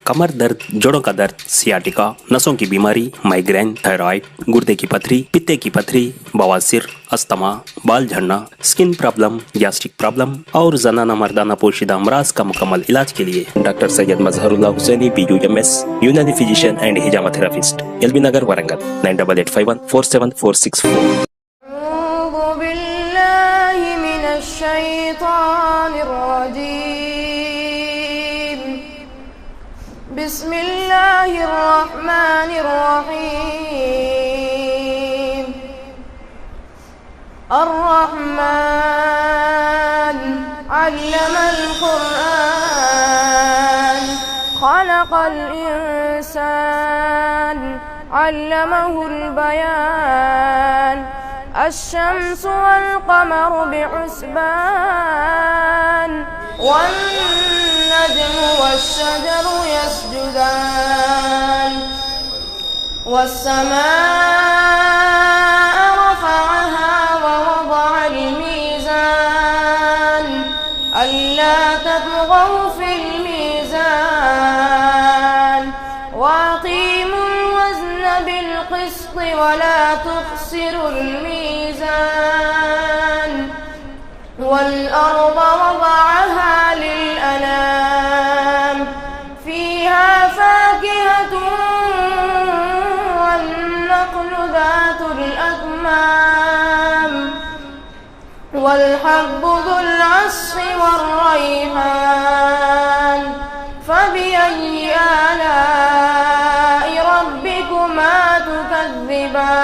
कमर दर्द, जोड़ों का दर्द, सियाटिका, नसों की बीमारी, माइग्रेन, थायराइड, गुर्दे की पथरी, पित्ते की पथरी, बवासीर, अस्थमा, बाल झड़ना, स्किन प्रॉब्लम, गैस्ट्रिक प्रॉब्लम और जनाना मर्दाना पोशीदा अमराज का मुकम्मल इलाज के लिए डॉक्टर सैयद मजहरुल्लाह हुसैनी PUMS, यूनानी physician and hijama therapist, LB नगर, वरंगल, 9881474464। बिस्मिल्लाहिर्रहमानिर्रहीम। अर्रहमान अल्लमल कुरआन खलक़ल इंसान अल्लमहुल बयान अश्शम्सु वल क़मरु बिहुस्बान वन्नज्मु वश्शजरु यस्जुदान वस्समाअ रफ़अहा ववضअल मीज़ान अल्ला तत्ग़ौ फ़िल मीज़ान वअक़ीमुल वज़न बिल क़िस्ति वला तुख़सिरुल मीज़ान वल्अर्ض वضعها للأنام فيها فاكهة والنخل ذات الأكمام والحب ذو العصف والريحان فبأي آلاء ربكما تكذبان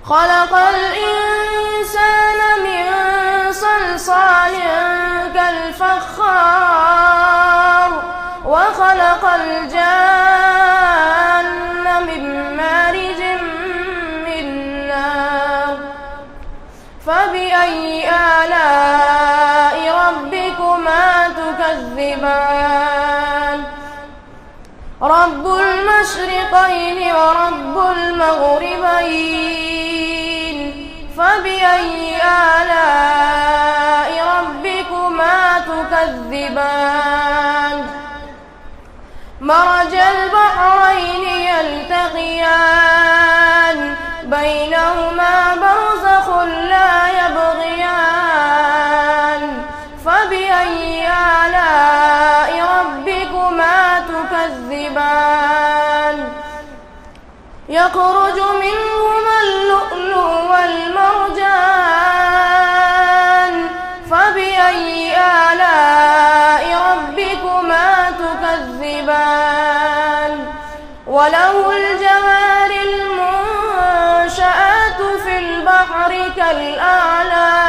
خلق الإنسان من صلصال كالفخار وخلق الجان من مارج من نار فبأي آلاء ربكما تكذبان رب المشرقين ورب المغربين فبأي آلاء ربكما تكذبان مرج البحرين يلتقيان بينهما برزخ لا يبغيان فبأي آلاء ربكما تكذبان يخرج منهما اللؤلؤ والمرجان فبأي آلاء ربكما تكذبان وله الجوار المنشآت في البحر كالأعلام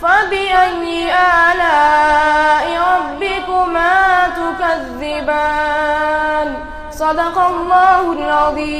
فبأي آلاء ربكما تكذبان صدق الله العظيم.